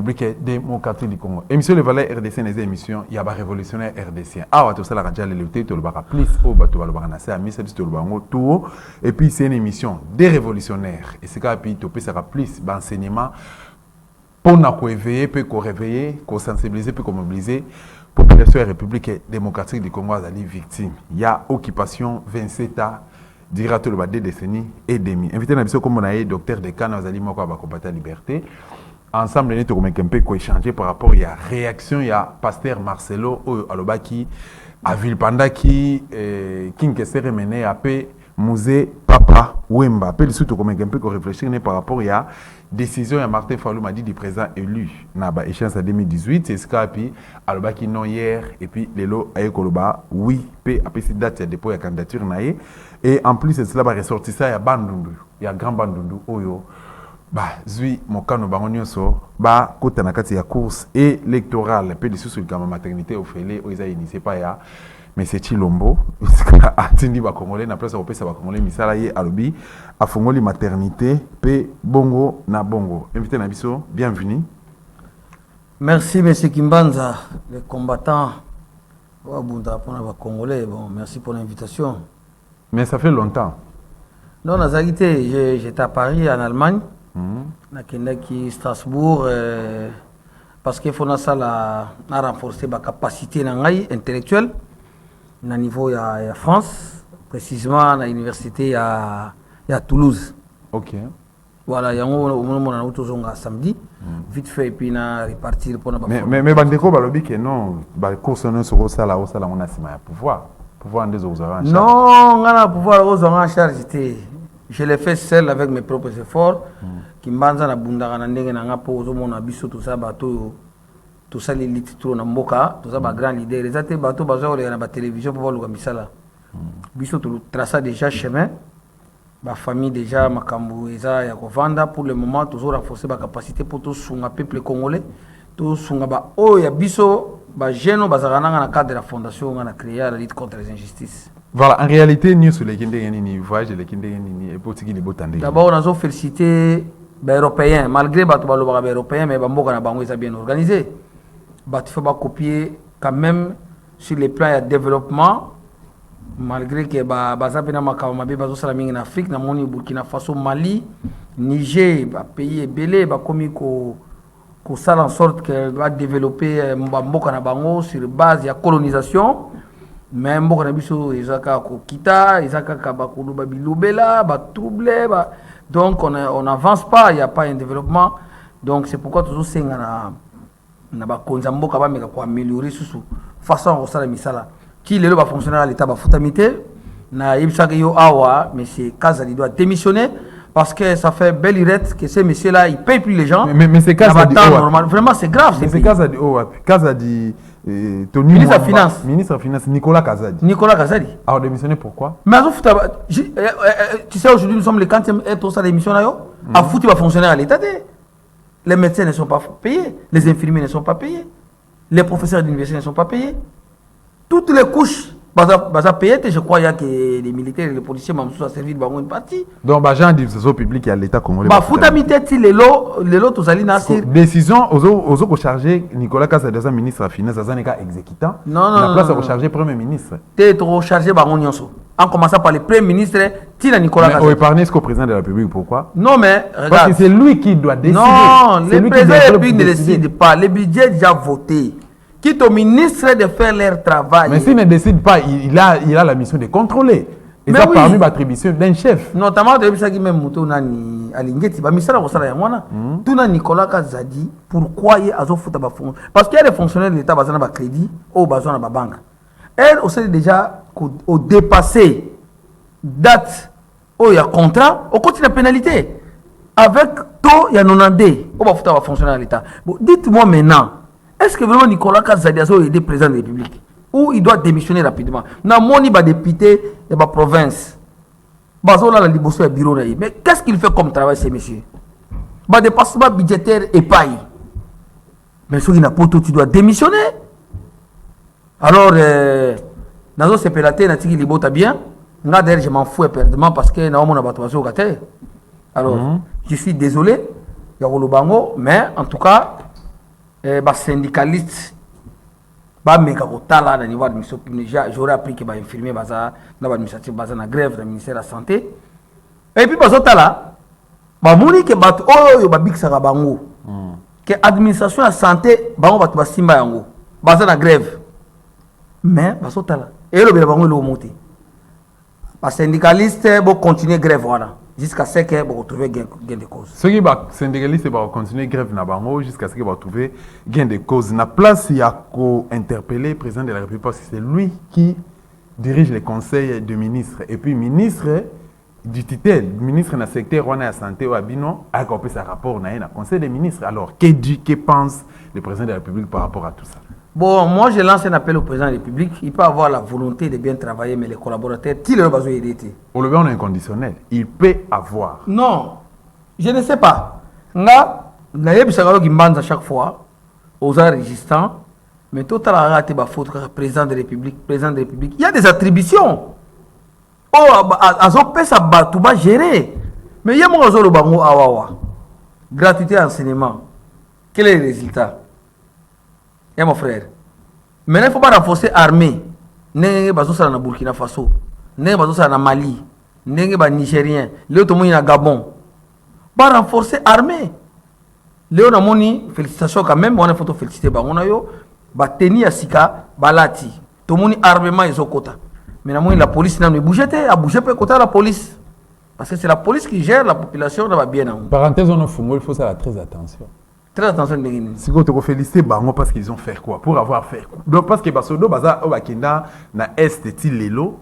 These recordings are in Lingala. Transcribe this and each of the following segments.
République démocratique du Congo. Émission Le Valais RDC, les émissions, il y a des révolutionnaires RDC. Ah, ouais, tout ça, la radio, le thé, tout le bar, plus, au bateau, le bar, c'est à Missa, tout le bar, tout. Et puis, c'est une émission des révolutionnaires. Et c'est puis, tu ça plus d'enseignement pour nous éveiller, puis qu'on réveiller, qu'on sensibiliser, puis qu'on mobiliser. Population de la République démocratique du Congo a été victime. Il y a occupation 27 ans, dira tout le bas 2 décennies et demi. Invité à comme on a eu docteur de Cannes, Azali Moko va combattre la liberté. Ensemble, nous avons un peu échanger par rapport à la réaction. Il y a Pasteur Marcelo Alobaki, à Villepanda qui s'est mené à paix. Musée Papa Wemba. Puis surtout comme un peu réfléchir par rapport à la décision de Martin Fayulu m'a dit du président élu na ba échéance en 2018 c'est ce puis aloba qui non hier et puis lelo aye koloba oui puis après cette date il y a dépôt la candidature naé et en plus c'est cela va ressortir ça il y a bandundu il y a grand bandundu oyo bah zui mokano bango nyonso ba kota na kati ya course électorale puis sur le maternité au félé oza initié pas ya mais c'est Chilombo atindi ba congolais na place opesa ba congolais misala ye alobi afongoli maternité pe bongo na bongo invité na biso bienvenue. Merci monsieur Kimbanza les combattants wa bunda pour ba congolais bon merci pour l'invitation. Mais ça fait longtemps. Non nazalité j'étais à Paris en Allemagne na kendaki Strasbourg parce qu'il faut na sala na renforcer ba capacité na ngai intellectuelle na niveau à France, précisément à l'université à Toulouse. Ok. Voilà, il y a un samedi, vite fait, et puis on a reparti pour mais bandeko balobi que non, ba course non sur ça là, on a sima pouvoir des aux oranges. Non, on a pouvoir aux oranges charge. Je l'ai fait seul avec mes propres efforts. Qui m'banza na bunda na ndenge na ngapo aux mon abisso tout ça bateau. Tout ça les litres trop na mboka tout ça ba grand leader les até bateau bazo na ba télévision pour voir le misala biso tout traça déjà chemin ba famille déjà makambu eza ya kovanda pour le moment toujours renforcer ba capacité pour tout sunga peuple congolais tout sunga ba o ya biso ba jeune bazarana na cadre de la fondation on a créé la lutte contre les injustices. Voilà, en réalité nous sur les kindeni voyage les kindeni et pour qui les botande. D'abord on a félicité ba européens malgré ba ba européens mais ba mboka na bango eza bien organisé. Il faut copier quand même sur les plans de développement, malgré que en Afrique, dans Burkina Faso, Mali, Niger, pays belé, comme ça en sorte que va développer sur base de la colonisation. Mais donc on n'avance pas, il n'y a pas un développement. Donc c'est pourquoi toujours c'est na ba konzambo ka ba meka ko améliorer sous façon au sala misala qui le va fonctionner à l'état ba futamité na yibsaka yo awa monsieur Kazali doit démissionner parce que ça fait belle irette que ces messieurs là ils payent plus les gens mais c'est Kazali normal vraiment c'est grave c'est Kazali Kazali Tony ministre de finance Nicolas Kazali a démissionné pourquoi mais tu sais aujourd'hui nous sommes le 40e et tout ça l'émission là yo a foutu va fonctionner à l'état. Les médecins ne sont pas payés, les infirmiers ne sont pas payés, les professeurs d'université ne sont pas payés. Toutes les couches, payées, je crois qu'il y a que les militaires et les policiers m'ont servi de une partie. Donc, l'agent du public et à l'État congolais. Les lots, tous allés dans décision, aux chargé Nicolas Kazadi, ministre de la Finance, exécutant. Non. La place à charger Premier ministre. Tu es trop chargé par en commençant par le Premier ministre, Nicolas Kazadi. On épargne ce qu'au président de la République, pourquoi? Non, mais regarde. Parce que c'est lui qui doit décider. Non, le président de la République ne décide pas. Le budget est déjà voté. Quitte au ministre de faire leur travail. Mais s'il ne décide pas, il a la mission de contrôler. Et ça parmi l'attribution d'un chef. Notamment, de ce qui même mouton nani alingeti ba misala kosala ya mwana. Tuna Nicolas Kazadi pourquoi il a foutu ba fond parce qu'il y a des fonctionnaires de l'État bazana ba crédit au besoin na ba banque. Elle aussi déjà au dépassé date où il y a contrat, au continue la pénalité avec taux il y a 90 au ba foutu ba fonctionnaire de l'État. Bon, dites-moi maintenant, est-ce que vraiment Nicolas Kazadi a été président de la République ou il doit démissionner rapidement? Na moni ba député de la province. Bazola la liboso ya bureau na. Mais qu'est-ce qu'il fait comme travail ces messieurs? Ba dépassement budgétaire et paye. Mais si il n'a pas tout, tu dois démissionner. Alors nazo sepelaté na tiki libota bien. Nga d'ailleurs je m'en fous éperdument parce que na mona bato bazo kate. Alors je suis désolé ya Bango, mais en tout cas syndicaliste bameka kotala na niveau administratif. J'aurais appris que infirmier baza na administratif baza na grève na ministère de la santé. Et puis bazotala bamoni ke bato oyo babikisaka bango que administration ya santé bango bato basimba yango baza na grève. Mais bazotala elobela bango elomo te. Syndicaliste bo continuer grève voilà jusqu'à ce que vous retrouver gain de cause. Ceux qui sont syndicalistes vont continuer grève na bango jusqu'à ce qu'ils vont trouver gain de cause. Na place il y a qu'à interpeller le président de la République parce que c'est lui qui dirige les conseils de ministres et puis ministre du titel ministre na secteur de la santé ou abino a copié sa rapport na conseil des ministres. Alors que pense le président de la République par rapport à tout ça? Bon, moi je lance un appel au président de la République. Il peut avoir la volonté de bien travailler, mais les collaborateurs, s'ils ont besoin d'aider. Au lever, on est inconditionnel. Il peut avoir. Non, je ne sais pas. Nga, à chaque fois, aux arts résistants, mais tout à l'heure, il y a président de la République, président de la République. Il y a des attributions. Oh, tu vas gérer. Mais il y a mon réseau bango awawa. Gratuité enseignement. Quel est le résultat? Et mon frère, maintenant il faut pas renforcer l'armée. N'est pas ça na Burkina Faso, n'est pas ça na Mali, n'est pas Nigérien, le tout monde na Gabon. Pas renforcer l'armée. Léo na moni félicitations quand même, on a photo féliciter ba on a yo ba tenir à sika balati. Tout monde armement ils ont quota. Mais na moni la police n'a pas bougé a bougé peu quota la police. Parce que c'est la police qui gère la population na ba bien na. Parenthèse on a fumé, il faut faire très attention. Très attention. Si vous te félicitez bango parce qu'ils ont fait quoi? Pour avoir fait quoi? Donc parce que basodo baza obakenda na est de Tilelo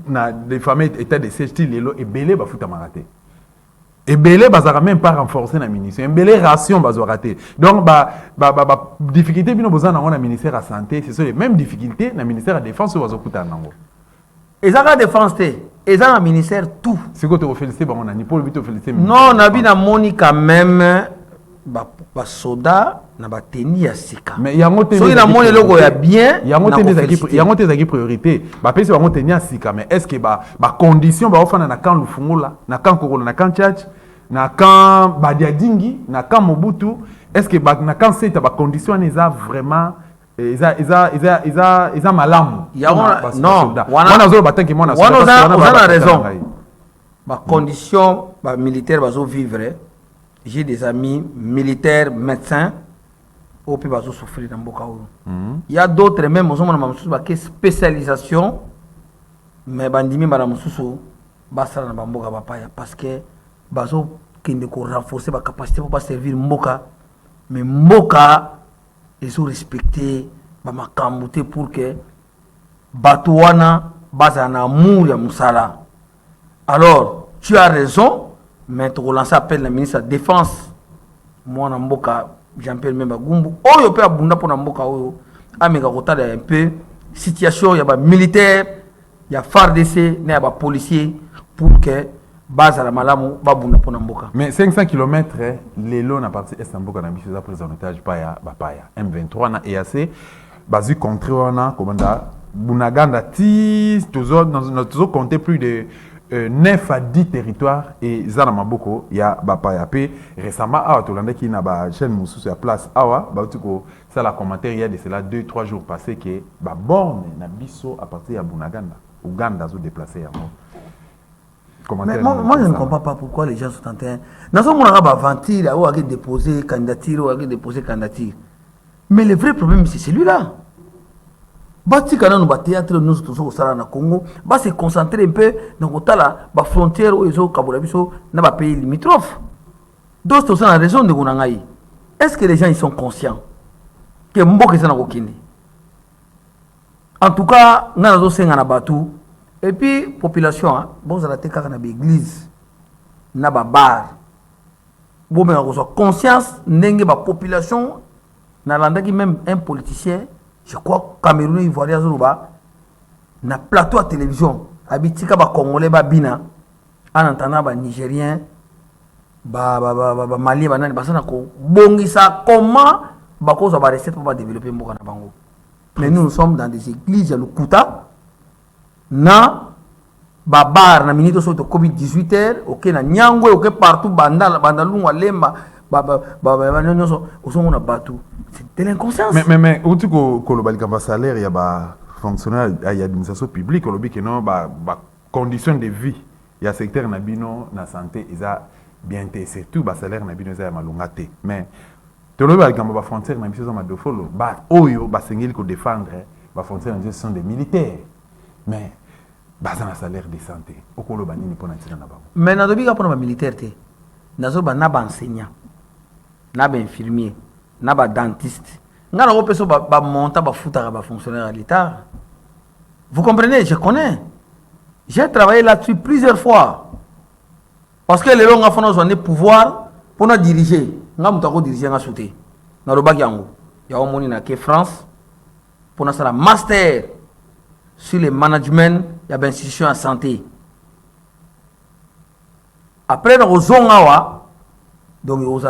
na des familles état de siège Tilelo et belé ba futa maraté. Et belé bazara même pas renforcer na ministère. Et belé ration bazo raté. Donc difficulté bino besoin na na ministère de la santé, c'est les mêmes difficultés na ministère de la défense ou bazo kuta nango. Et ça la défense té, et ça na ministère tout. Si vous te félicitez bango na ni pour le féliciter. Non, na bi na moni quand même ba soda na ba teni ya sika. Mais yango teni. So ina moni logo ya bien. Yango teni zaki priorité. Ba pesi bango teni ya sika mais est-ce que ba condition ba ofana na kan lufungola, na kan kokolo, na kan church, na kan badiadingi, na kan Mobutu, est-ce que ba na kan seta ba condition eza vraiment isa malamu. Non, wana zo batangi mona so. Wana raison. Ba condition ba militaire bazo vivre. J'ai des amis militaires, médecins, au pays bazo souffrir dans Bokaou. Il y a d'autres même, qui spécialisation, mais bandimi madame Soussou, basa na bamboka papaya parce que bazo qui ne renforcer la capacité pour pas servir Mboka, mais Mboka ils ont respecté ba makambuté pour que Batouana basa na amour ya musala. Alors, tu as raison. Mais tu relances appel le ministre de la Défense. Moi, je Jean-Pierre Memba Gumbu. Oh, il peut abonder pour Namboka. Il y a un peu situation, il y a des militaires, il y a FARDC, il y a des policiers pour que base à la malamu babunda pour Namboka. Mais 500 km, les lots na partie est Namboka na biso za prise en otage Baya M23 na EAC basu contre wana commanda Bunaganda ti toujours nous compter plus de 9 à 10 territoires et Zana Maboko, il y a Bapaya P. Récemment, à Tolanda qui n'a pas chaîne Moussou sur la place, Awa, Batuko, ça la commentaire il y a de cela 2-3 jours passés que Borne n'a biso à partir de Bunaganda, Ouganda sont déplacés à moi. Mais moi je ne comprends pas pourquoi les gens sont en train. Dans ce moment-là, on va ventir, on va déposer candidature, on va déposer candidature. Mais le vrai problème, c'est celui-là. Bati kana no théâtre nous tous au sala na Congo va se concentrer un peu dans la frontière où ils ont kabula biso na ba pays limitrophes. D'autres sont la raison de Gunangai. Est-ce que les gens ils sont conscients que Mboka sana kokini? En tout cas, ngana zo senga na batu et puis population bon za la te kaka na église na ba bar. Bon mais on a conscience ndenge ba population na landaki même un politicien. Je crois que Cameroun Ivoirien Zouba na plateau à télévision habitika ba congolais ba bina en entendant ba nigérien ba malien ba nani ba sana ko bongisa comment ba ko za ba recette pour ba développer mboka na bango. Mais nous sommes dans des églises à Lukuta na ba bar na minito so to Covid 18 OK na nyangwe OK partout bandalunga lemba c'est de l'inconscience. Mais où tu as salaire, il y a fonctionnaire, il y a administration publique, il y a conditions de vie, il y a secteur nabino na santé, ils a bien été, surtout salaire nabino ils a malungate. Mais tu as des frontières na biso ma dofolo, oyo sengeli ko défendre, frontières na sont des militaires. Mais un salaire de santé, okolo banini pour na tina na bango. Mais na dobi ka pour na militaire te. Nazo ba na ba enseignant, na ba infirmier, na ba dentiste. Ngana ko peso ba monta ba futa ba fonctionnaire à l'État. Vous comprenez, je connais. J'ai travaillé là-dessus plusieurs fois. Parce que les gens ont des pouvoir pour nous diriger. Nous avons diriger en sauté. Dans le bac, il y a un France pour nous faire un master sur le management de l'institution en santé. Après, nous avons donc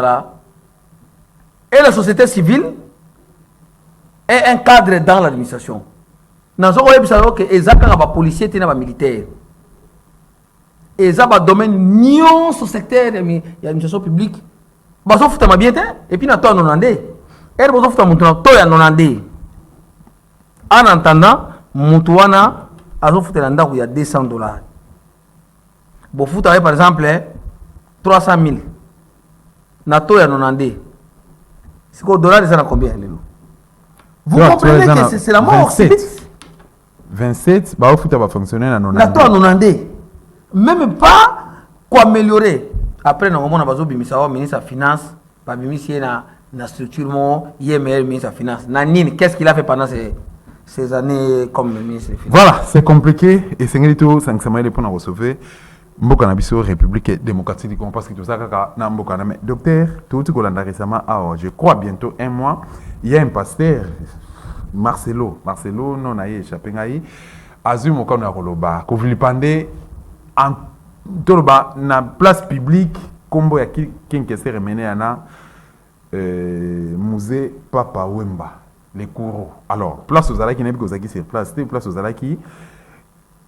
et la société civile est un cadre dans l'administration. Dans ce cas, que les policiers et les militaires, et les domaine nion ce secteur de l'administration publique, ils sont bien et puis ils sont en et en attendant, Moutouana a il y a $200. Bon, par exemple 300 000. Nato ya 90. C'est quoi dollar, ils en combien? Vous comprenez que c'est la mort. 27, bah au foot va fonctionner à 90. Nato à 90. Même pas quoi améliorer. Après, nous avons besoin de ministre de la Finance, pas ministre de la structure, IMR, ministre de la Finance. Nanine, qu'est-ce qu'il a fait pendant ces années comme ministre de la Finance? Voilà, c'est compliqué et c'est tout 500 000 pour nous recevoir. Mboka na biso République démocratique du Congo parce que tout ça na mboka na mais docteur tout ce qu'on a récemment je crois bientôt un mois il y a un pasteur Marcelo non a échappé ngai azumi ko na koloba ko vilipande en toloba na place publique kombo ya kinkese remené ana musée Papa Wemba les couraux alors place aux alaki nebi kozaki sur place aux alaki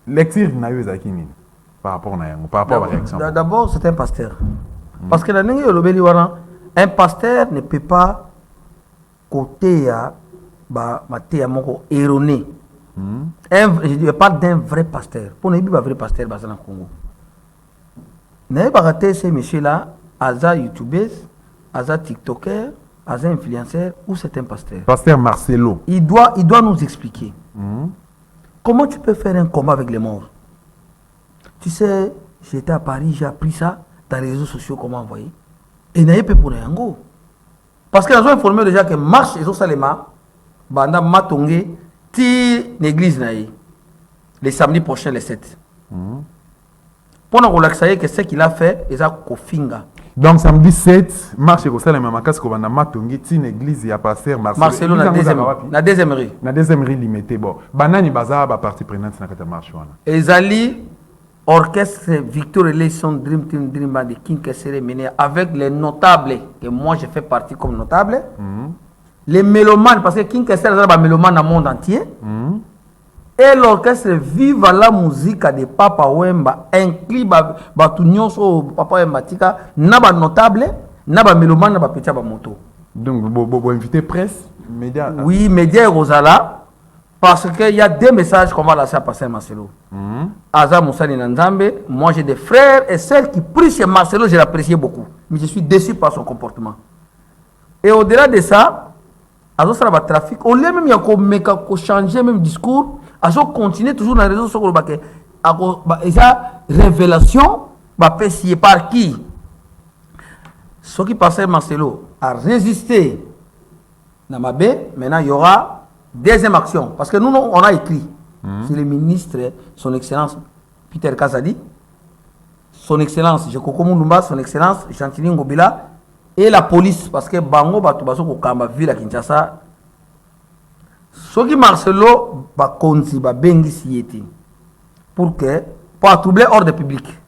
lecture na yo zaki nini par rapport à la réaction. D'abord, c'est un pasteur. Parce que un pasteur ne peut pas côté erroné. Je parle d'un vrai pasteur. Pour ne pas un vrai pasteur dans le Congo. N'avez pas raté ces messieurs-là, Aza YouTubers, Aza TikToker, Aza influenceur ou c'est un pasteur. Pasteur Marcelo. Il doit nous expliquer. Comment tu peux faire un combat avec les morts? Tu sais, j'étais à Paris, j'ai appris ça dans les réseaux sociaux, comment envoyer. Et il n'y a pas pour Yango. Parce qu'ils ont informé déjà que marche et Salema, Banda Matongé, ti l'église les samedis prochains, les 7. Pour nous relaxer, que ce qu'il a fait, il a Kofinga. Donc samedi 7, marche et Salema, Makas Kobanda Matongé, ti l'église, il y a pasteur Marcelo na deuxième rue. Na deuxième rue limité. Bon, Banani Baza, partie prenante, na kata marche. Et Zali, orchestre Victor Eleison Dream Team Dream Band de Kinkesere mené avec les notables, que moi je fais partie comme notable, les mélomanes, parce que Kinkesere est un mélomane dans le monde entier, et l'orchestre Viva la musique de Papa Wemba inclut Batunios au Papa Wemba Tika, n'a notable, n'a mélomane, n'a petit moto. Donc, vous invitez presse, médias? Oui, médias et Rosala. Parce qu'il y a des messages qu'on va laisser à passer Marcelo. Aza Moussani Nanzambe, moi j'ai des frères et sœurs qui prient chez Marcelo, je l'apprécie beaucoup. Mais je suis déçu par son comportement. Et au-delà de ça, Azo sera le trafic. Au lieu même de changer même discours, Azo continue toujours dans les réseaux sociaux. Et ça, révélation, c'est par qui? Ce qui passait Marcelo a résisté. Maintenant il y aura deuxième action, parce que nous, on a écrit, c'est le ministre, son excellence Peter Kazadi, son excellence Jekoko Moulumba, son excellence Chantini Ngobila, et la police, parce que Bango Batubaso Kokamba, ville à Kinshasa, ce qui Marcelo Bakonzi, Bengi Sieti, pour troubler ordre public.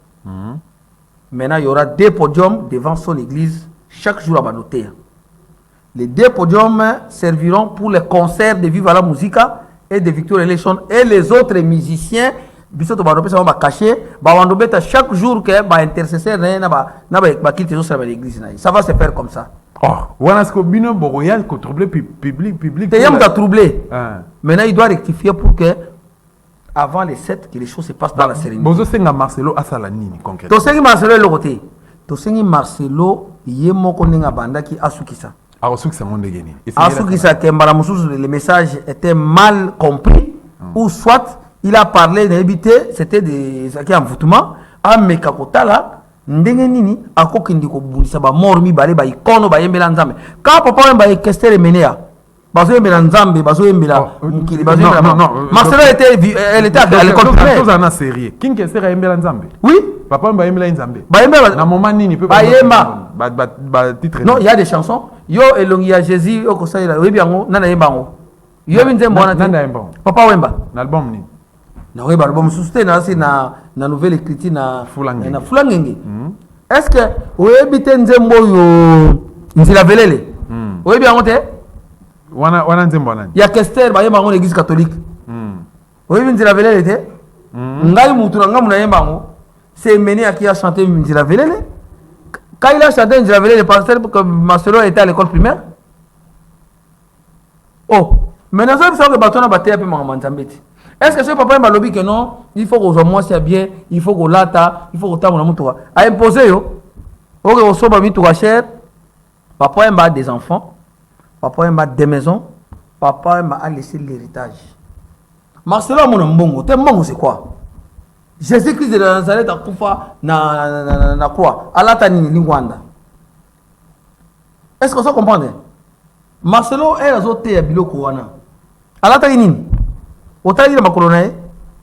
Maintenant, il y aura deux podiums devant son église, chaque jour à Banoté. Les deux podiums serviront pour les concerts de Viva la Musica et de Victor Eleison et les autres musiciens biso to barope ça va cacher ba wando beta chaque jour que ba intercesseur na ba quitte sur l'église na ça va se faire comme ça. Oh, voilà ce que bino boroyal ko troubler public. Te yam ta troubler. Maintenant il doit rectifier pour que avant les 7 que les choses se passent dans la sérénité. Bozo senga Marcelo asala nini concrètement. To sengi Marcelo le côté. To sengi Marcelo yemoko ninga banda ki asukisa. Asukisa monde geni. Asukisa que mbaramususu le message était mal compris ou soit il a parlé d'éviter, c'était des qui envoûtement à Mekakotala ndenge nini akokindi ko bulisa ba mormi balé ba ikono ba yembela nzambe ka papa ba ekestere menea bazo yembela nzambe bazo yembela mukili bazo yembela Marcelo elle était à l'école primaire chose en série king kestere yembela nzambe oui papa ba yembela nzambe ba yembela na moment nini peut ba yemba ba titre non il y a des chansons yo elongi ya Jésus oko saila webi yango nana yembango yo binze mbona nana yembango papa wemba na album ni na oui album susté na si na nouvelle écriture na fulangenge est-ce que oyebi te nzembo yo nzila velele oyebi yango te wana nzembo nani ya Kester ba yemba ngo l'église catholique oyebi nzila velele te ngai mutu na ngamu na yemba ngo c'est mené à qui a chanté nzila velele quand il a chanté nzila velele pasteur que Marcelo était à l'école primaire oh maintenant ça que batona bateya pe manzambeti. Est-ce que ce papa m'a lobby que non, il faut que moi c'est bien, il faut que lata, il faut que ta mon amour a imposé yo. OK, on soba mi tout cher. Papa m'a des enfants, papa m'a des maisons, papa m'a laissé l'héritage. Marcelo mon mbongo, t'es mbongo c'est quoi? Jésus-Christ de Nazareth a kufa na croix. Alata ni lingwanda. Est-ce que ça comprend? Marcelo est azoté ya biloko wana. Alata ni autant dire ma colonne,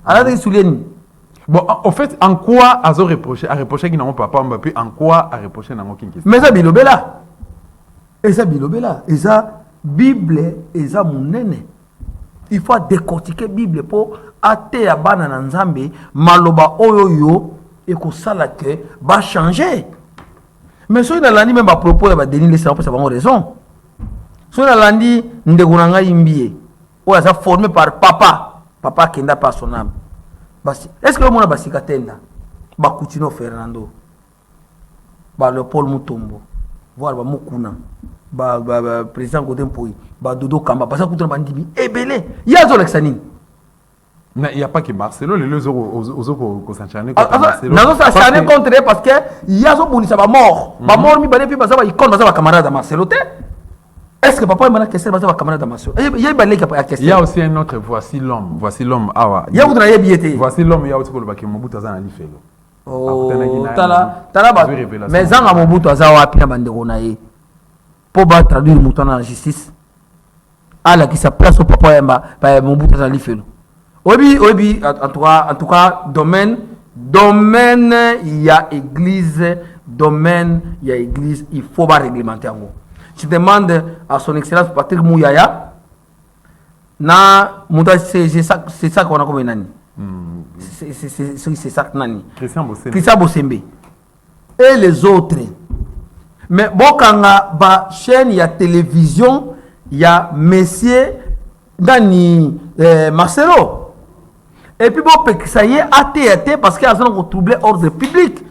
alors il souligne. Bon, en fait, en quoi a reproché qu'il n'a pas Mbappé, en quoi a reproché n'a aucune question. Mais ça bilobela. Et ça bilobela. Et ça Bible et ça mon nene. Il faut décortiquer Bible pour até abana na nzambe maloba oyoyo et ko sala que va changer. Mais so ina landi même ba propos ba déni les ça pour ça ba raison. So ina landi ndegunanga imbie. Ou ça formé par papa qui n'a pas son âme. Est-ce que le monde a basika tenda? Ba Coutinho Fernando, ba le Paul Mutombo, voir ba Mukuna, ba président Godin Poui, ba Dodo Kamba, ba ça Coutinho Bandibi, belé. Il y a Zolexani. Il n'y a pas que Marcelo, les deux aux s'enchaîner contre Marcelo. Non, ça s'enchaîner contre eux parce que il y a Zobuni, ça va mort. Ba mort mi ba puis ba ça va icône, ba ça va camarade de Marcelo. Est-ce que papa m'a question va camarade Marcelo? Il y a aussi un autre voici l'homme awa. Il y a vous n'avez biété. Voici l'homme il y a aussi le Mobutu azana lifelo. Oh tala ba mais zanga Mobutu azawa pina bandeko na ye. Pour ba traduire Mobutu en justice. Ala qui sa place au papa yamba ba Mobutu azana lifelo. Obi en tout cas domaine il y a église il faut pas réglementer en gros. Je demande à son excellence Patrick Mouyaya, c'est ça qu'on a comme nani. C'est ça que nani. Christian Bosembe. Et les autres. Mais bon, quand la chaîne, il y a télévision, il y a Messier Dani Marcelo. Et puis bon, ça y est, AT parce qu'il y a un troublé ordre public.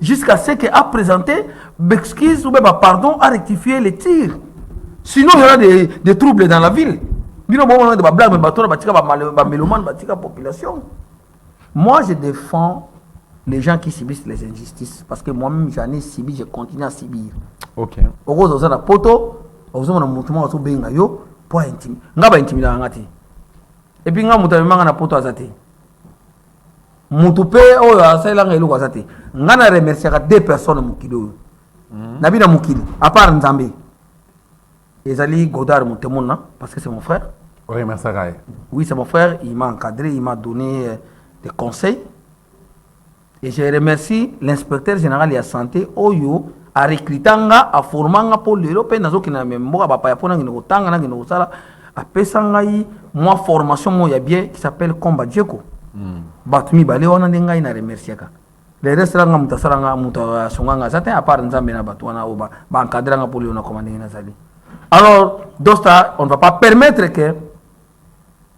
Jusqu'à ce qu'il a présenté, excuse ou même pardon, à rectifier les tirs. Sinon, il y aura des troubles dans la ville. Moi, je défends les gens qui subissent les injustices. Parce que moi-même, j'en ai subi, je continue à subir. Ok. Et puis, Moutoupe oyo asailanga eloko azate ngana remercier deux personnes mukili oyo nabina mukili à part Nzambe ezali Godard Montemona parce que c'est mon frère. Oui, c'est mon frère, il m'a encadré, il m'a donné des conseils et je remercie l'inspecteur général de la santé oyo a recrutanga a formanga pour l'Europe nazoki na memboka ba pa pona ngino tanga na ngino sala a pesanga yi moi formation mo ya bien qui s'appelle Combat Djeko. Batumi bale wana ndenga ina remercier ka le reste nga mutasaranga muta songanga zate à part Nzambe na batu wana oba ba encadranga pour na commander na zali. Alors dosta on ne va pas permettre que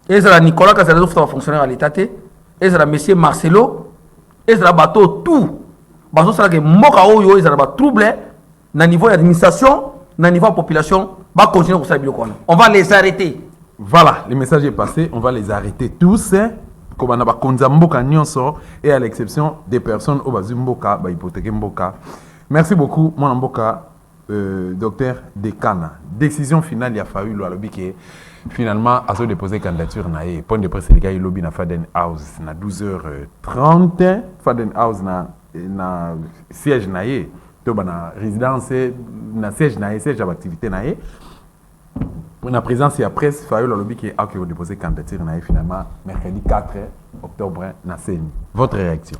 Ezra Nicolas Kazalou va fonctionner à l'état ezala monsieur Marcelo ezala bato tout bazo sala ke mboka oyo ezala ba trouble na niveau d'administration na niveau population va continuer comme ça biloko wana on va les arrêter. Voilà, le message est passé, on va les arrêter tous comme on a bakonza mboka nyonso et à l'exception des personnes au bazu mboka ba hypothéquer mboka. Merci beaucoup mon mboka docteur Dekana. Décision finale il a fallu le lobby qui finalement a déposé candidature na point de presse les gars il lobby na Faden House na 12h30 Faden House na siège na yé to bana résidence na siège na yé siège d'activité na yé pour la présence et la presse il a le lobby qui a déposé candidature na yé finalement mercredi 4 octobre na CENI. Votre réaction?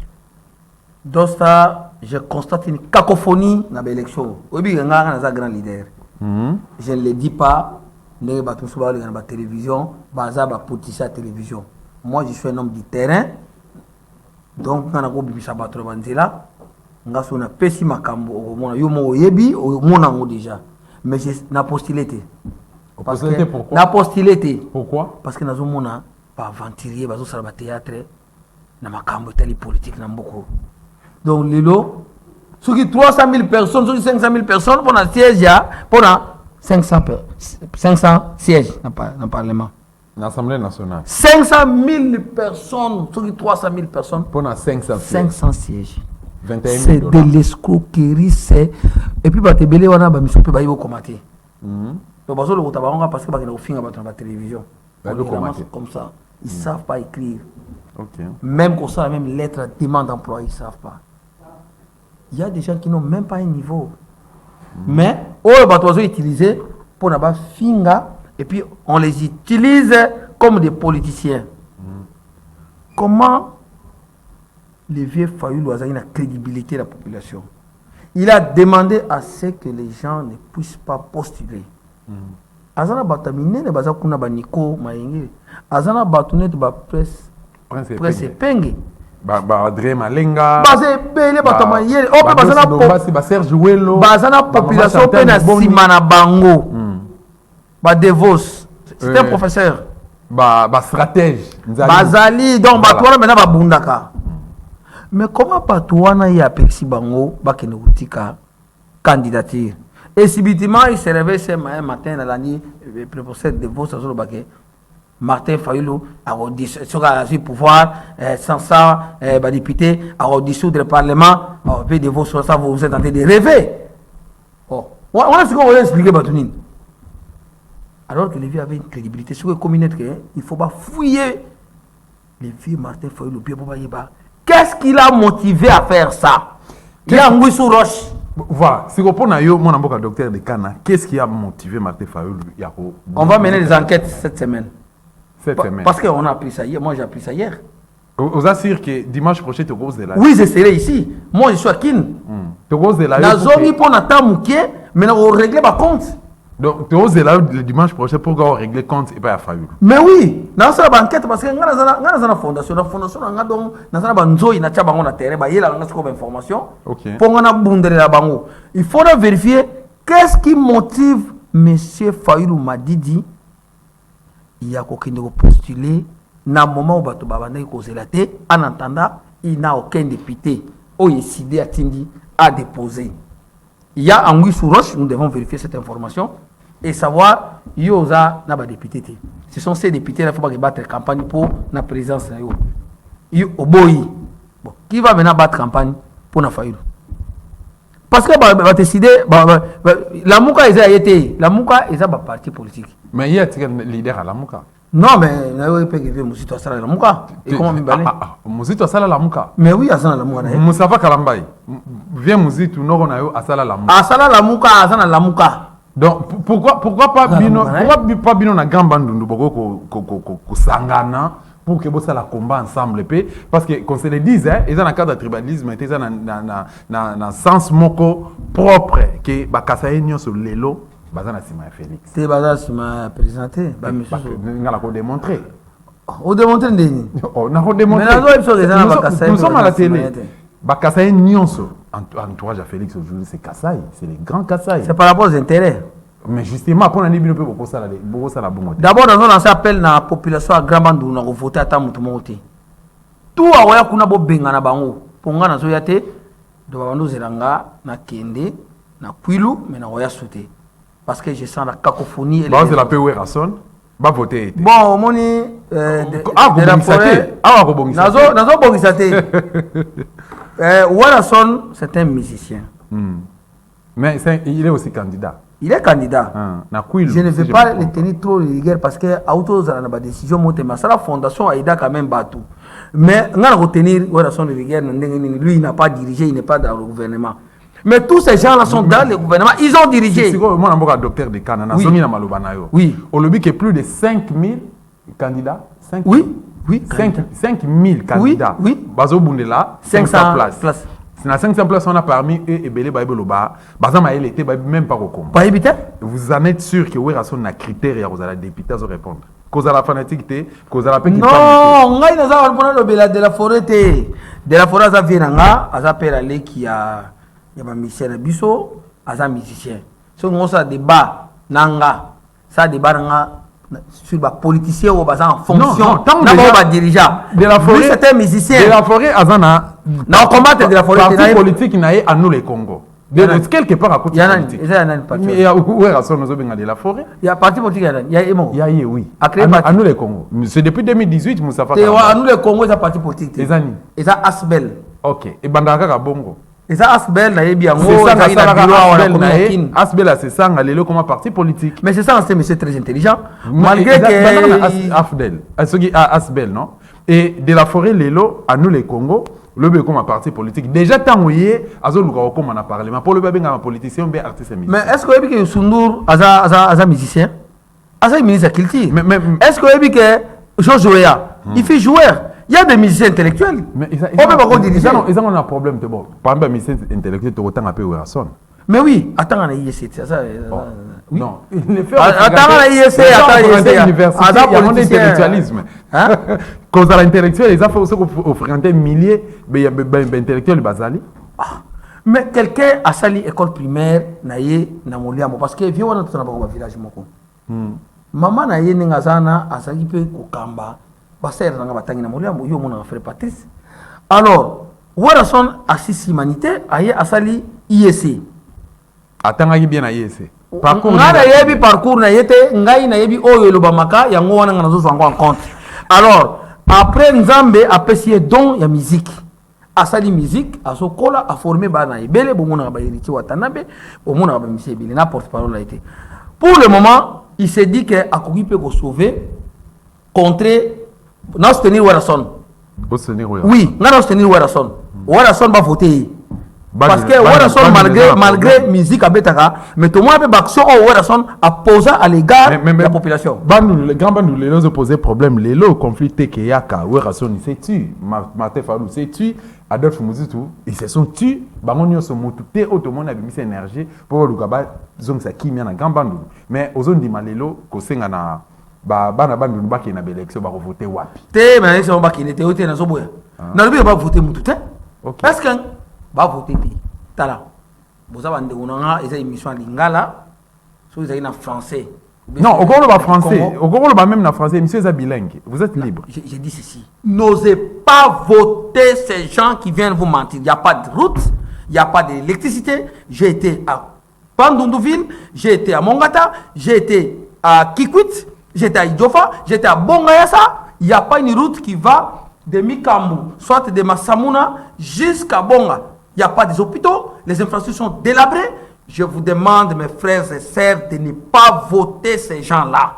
Dosta, je constate une cacophonie dans l'élection. Oui, il y a un grand leader. Je ne le dis pas. Je ne sais pas si la télévision, je la télévision. Moi, je suis un homme du terrain. Donc, quand on a dit que je suis un pessime déjà. Mais je n'ai postulé. Pourquoi? Parce que nous avons pas aventurier, nous avons théâtre, nous avons politique. Donc, Lilo, ceux qui 300 000 personnes, ceux qui 500 000 personnes, pour un siège, pour 500 sièges dans le Parlement. L'Assemblée nationale. 500 000 personnes, ceux qui 300 000 personnes. Pour 500 sièges. 21 000 c'est de l'escroquerie, c'est. Et puis, tu as on a mis sur le commenter. Donc, parce que tu as la télévision. Comme ça. Ils ne savent pas écrire. Okay. Même comme ça, même lettre demande d'emploi, ils ne savent pas. Il y a des gens qui n'ont même pas un niveau. Mais, on va utiliser pour n'avoir finga et puis on les utilise comme des politiciens. Comment le vieux Fayoulou a une crédibilité de la population? Il a demandé à ce que les gens ne puissent pas postuler. Azana batamine ne baza kuna baniko mayengi. Azana batune ba presse penge. Adrien Malenga. Bazé belé batamayele. Ope bazana Serge Ouello. Bazana population pe na simana bango. Ba Devos. C'est un professeur. Ba stratège. Bazali donc batwana mena ba bundaka. Mais comment batwana ya pexi bango ba kene utika candidature? Et subitement, il s'est réveillé ce matin dans la nuit, le professeur de Vos, Martin Fayoulou, a dit pouvoir, sans ça, député, a dissoudre le Parlement, de Vos, ça, vous êtes en train de rêver. On a ce qu'on va expliquer, Batounine. Alors que les vieux avaient une crédibilité, sur le communauté, il ne faut pas fouiller les vieux Martin Fayoulou, qu'est-ce qui l'a motivé à faire ça? Il y a un sous roche. Voilà, si on prend mon avocat docteur de Cana, qu'est-ce qui a motivé Martin Fayoulou? On va mener des enquêtes cette semaine. Semaine. Parce qu'on a appris ça hier, moi j'ai appris ça hier. Vous assurez que dimanche prochain, tu causes de la. Oui, je serai ici. Moi je suis à Kin. Tu causes de la. La zone pour n'attendre mouquet, mais on règle ma compte. Donc tu causes de la le dimanche prochain pour qu'on règle compte et pas à Fayoulou. Mais oui, dans cette enquête, parce que nous avons une fondation, la fondation, nous avons une zone, nous avons un terrain, nous avons une information. Pour qu'on ait la bango. Il faut vérifier qu'est-ce qui motive M. Fayoulou Madidi. Il y a quelqu'un qui postuler dans le moment où il a causé la tête, en attendant, il n'a aucun député ou décidé à déposer. Il y a Anguille sous roche, nous devons vérifier cette information et savoir il y a des députés. Ce sont ces députés là, il faut pas battre campagne pour la présidence. Qui va maintenant battre campagne pour la Fayoulou? Parce que va décider, la Mouka a été, la Mouka est un parti politique. Mais il y a un leader à la Mouka. Non, mais il y a un Mousito Asala la Mouka. Et comment il va Mousito Asala la Mouka. Mais oui, Asala la Mouka. Moussafa Kalambay. Viens Mousito, nous on a Asala la Mouka. Asala la Mouka, Asala la Mouka. Donc pourquoi pas Bino na Gambandundu Boko ko sangana pour que ça la combat ensemble parce que qu'on se le dise ils ont un cadre de tribalisme ils ont na sens moko propre que bakasaye nyoso lelo bazana sima Félix c'est bazana sima présenté ba monsieur ngala ko démontrer o démontrer ndeni on a démontré nous sommes à la télé bakasaye nyoso entourage à Félix aujourd'hui c'est Kassai c'est les grands Kassai c'est par rapport aux intérêts. Mais justement, pour l'année, beaucoup ça la bonne. D'abord, nous avons lancé appel à la population à Grand Bandou, nous avons voté à Tamoutoumouti. tout awa kuna bo benga na bango ponga na zo yate do bando zelanga na kende na kwilu mais na oya sauter parce que je sens la cacophonie et c'est la paix où Rasson va voter bon moni de la forêt nazo bongisa te Rasson c'est un musicien mais il est aussi candidat. Il est candidat. Je ne vais pas le tenir trop rigueur parce que auto za na ba décision monte mais ça la fondation Aïda quand même bateau. Mais on va retenir Rasson de rigueur lui il n'a pas dirigé, il n'est pas dans le gouvernement. Mais tous ces gens là sont dans le gouvernement, ils ont dirigé. C'est quoi moi un docteur de Kana na zongi na maloba na yo. Oui. Au lobby que plus de 5000 candidats, 5 oui, 5000 candidats. Oui. Bazo Bundela 500 places. C'est 500 places, on a parmi eux et Belé Baïbeloba. Bazama il était même pas au combat. Vous en êtes sûr que Rasson a critères et vous allez député à répondre. Cause à la fanatique, cause à la paix. Non, on a de la forêt. De la forêt, ça vient à ça père aller qui a Michel Bisso, à ça musicien. Si on a débat, nanga, ça débat sur les politiciens ou en fonction de dirigeant. De la forêt, c'est un musicien. De la forêt, Azana. Non, combattre de la forêt. Parti politique, il y a à nous les Congo. Quelque part à côté de la politique. Mais il y a où est Rasson de la forêt? Il y a parti politique, il y a Emo. Il y a oui. À nous les Congo. C'est depuis 2018, Moussa Faka. À nous les Congo, il y a parti politique. Et ça, Asbel. Ok. Et Bandaka Bongo. Et ça, Asbel, il y a bien. Asbel, c'est ça, il est comme un parti politique. Mais c'est ça, c'est monsieur très intelligent. Malgré que. Asbel, non? Et de la forêt, Lélo, à nous les Congo. Le B comme un parti politique. Déjà, tant que comme on a parlé, mais pour le B, un politicien, un artiste musicien. Mais est-ce que vous Sundur a musicien? Asa ministre culture. Est-ce que vous avez que Georges Weah, il fait joueur? Il y a des musiciens intellectuels. Mais ils ont un problème. Par exemple, les musiciens intellectuels, tu as autant appelé Rasson. Mais oui, attends, on a ISC. Non, il ne fait pas. Attends, on a ISC. Attends, il y a un intellectualisme. Cause à l'intellectuel, ils ont fait aussi fréquenter milliers d'intellectuels basali. Mais quelqu'un a sali école primaire, naïe, na moliamo, parce que vieux on a tout dans village moko. Maman naïe n'engazana a sali pe kokamba, baser na batangi na moliamo, yo mon frère Patrice. Alors, Rasson assise humanité, aïe a sali IEC. Attends, il bien à IEC. Parcours na yebi parcours na yete ngai na yebi oyo lobamaka yango wana ngana zo en compte. Alors, après Nzambe a apprécié don ya musique. Asali musique, a sokola a formé bana ebele bomona ba héritier watanabe, bomona ba monsieur ebele na porte-parole a été. Pour le moment, il s'est dit que Akogi peut go sauver contrer non soutenir Rasson. Oui, non soutenir Rasson. Rasson va voter. Parce que Rasson malgré musique à Betaka, mais tout le monde a action Rasson a posé à l'égard de la population. Les grands bandes les ont posé problème, les lots conflit Tekeyaka, Rasson il s'est tué, Martin Fallou s'est tué, Adolphe Mouzitou, ils se sont tués, Bangonio se motuté, tout le monde a mis cette énergie pour le Gaba, zone sa qui m'a na grand bande. Mais aux zones di Malelo, Kosenga na bana bandu baki na élection ba voter wapi. Té mais c'est on baki était voté na Zoboya. Na le ba voter Moutouté. Parce que va voter tala boza bande onanga eza émission lingala so ils en français non au Congo le français au Congo le même na français émission est bilingue vous êtes libre j'ai dit ceci n'osez pas voter ces gens qui viennent vous mentir il y a pas de route il y a pas d'électricité j'ai été à Bandundouville j'ai été à Mongata j'ai été à Kikwit j'étais à Idjofa j'étais à Bongayasa il y a pas une route qui va de Mikambu soit de Massamuna jusqu'à Bonga. Il n'y a pas des hôpitaux, les infrastructures sont délabrées. Je vous demande, mes frères et sœurs, de ne pas voter ces gens-là.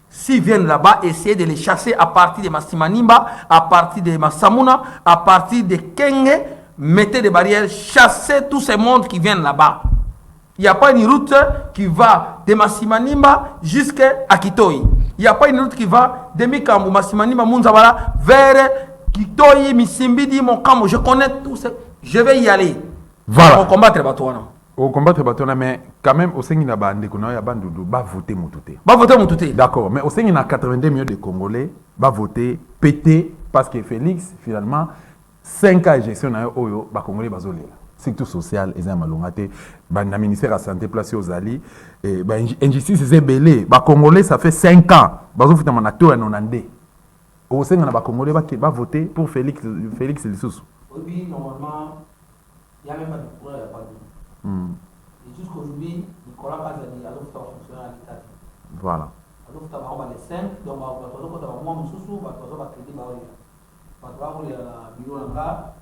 S'ils viennent là-bas, essayez de les chasser à partir de Massimanimba, à partir de Massamuna, à partir de Kenge, mettez des barrières, chassez tous ces mondes qui viennent là-bas. Il n'y a pas une route qui va de Massimanimba jusqu'à Kitoi. Il n'y a pas une route qui va de Mikambu, Massimanimba, Munzabala, vers Kitoi, Misimbidi, Mokamo. Je connais tout ça. Je vais y aller. Voilà. On combattre Batouana. On combattre Batouana, mais quand même, au sein de la bande, il y a Bandoudou, va voter Moutouté. Va voter Moutouté. D'accord, mais au sein de 82 millions de Congolais, va voter pété, parce que Félix, finalement, 5 ans de gestion, va Congolais, va zoler. Secteur social, ils ont malongate. Le ministère de la Santé placé aux alliés. Injustice, c'est belé. Les Congolais, ça fait 5 ans. Ils ont fait un acteur en Onandé. Au sein, on a Congolais qui va voter pour Félix Lissoussou. Oui, normalement, il n'y a même pas de problème, il n'y a pas de. Et jusqu'aujourd'hui, Nicolas Kazadi a l'offre fonctionnaire à l'État. Voilà. Alors, on va les 5, donc on va moi, Moussoussou, on va créer des barrières. On va voir le bureau là-bas,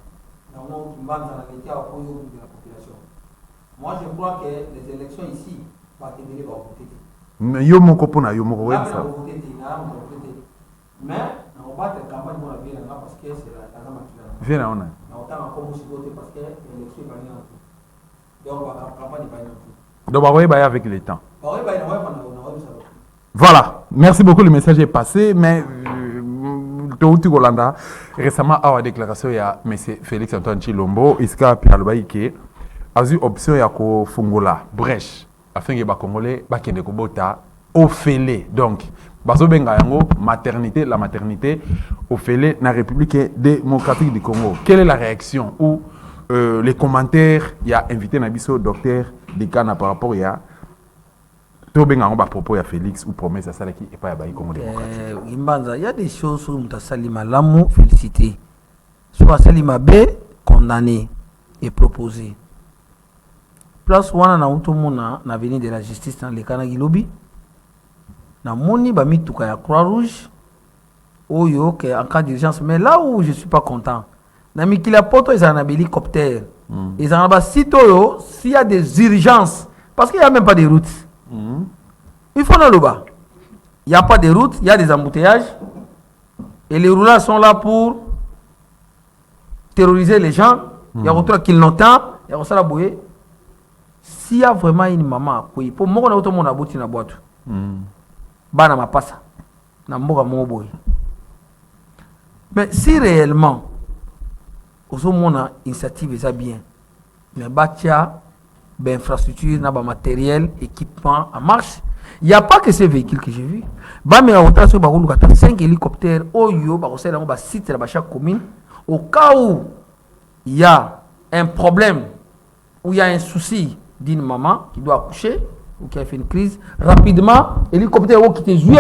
on va de la population. Moi, je crois que les élections ici vont tenir les voter. Mais yo moko pona yo moko ça. Mais on va faire campagne pour la ville là parce que c'est la zone qui viens là on a. On t'a encore voter parce que l'élection est pas bien. Donc on va campagne pas bien. Donc on va avec le temps. On va Voilà, merci beaucoup, le message est passé, mais Touti Golanda, récemment, à la déclaration, il y a M. Félix Antoine Chilombo, Iska Pialbaïke, a eu option ya ko fungola, brèche, afin que les Congolais, bakende ko bota, ofele, donc, bazo benga yango, maternité, la maternité, ofele, na République démocratique du Congo. Quelle est la réaction ou les commentaires, il y a invité Nabiso, docteur Dikana par rapport à propos à Félix ou promesse à ça qui est pas à Congo démocratique. Il y a des choses sur Moutasali Malamu félicité. Soit Salima B condamné et proposé. Place wana na utomona na venir de la justice dans le Kanagi lobby. Na moni ba mituka ya Croix-Rouge. Oyo que en cas d'urgence, mais là où je suis pas content. Na mikila poto ils ont un hélicoptère. Ils ont un site oyo s'il y a des urgences parce qu'il y a même pas de routes. Il faut dans le bas. Il n'y a pas de route, il y a des embouteillages. Et les roulants sont là pour terroriser les gens. Il y a d'autres qui l'entendent. Il y a ça bouée. S'il y a vraiment une maman, pour moi, on a tout le monde à bout de la boîte. Bana ma passe. Na mboka mo boy. Mais si réellement, au moment où l'initiative est bien, mais bâtia, infrastructure, matériel, équipement en marche. Il n'y a pas que ces véhicules que j'ai vus. Mais il y a 5 hélicoptères au site de chaque commune. Au cas où il y a un problème, où il y a un souci d'une maman qui doit accoucher ou qui a fait une crise, rapidement, l'hélicoptère qui est joué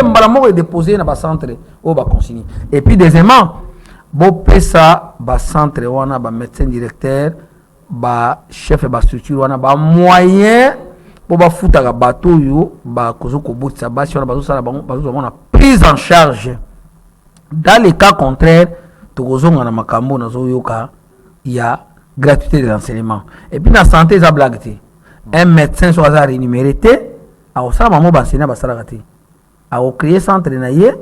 et déposé dans le centre où va consigner. Et puis deuxièmement, ça, le centre où on a un médecin directeur, ba chef et ba structure wana ba moyen pour ba futa ga bateau yo ba kozo ko botsa ba si on a bateau ça ba prise en charge. Dans les cas contraires to kozo ngana makambo na zo yoka il y a gratuité de l'enseignement et puis la santé ça blague un médecin soit ça rémunéré a osala mamo ba enseignant ba sala gati a créer centre na ye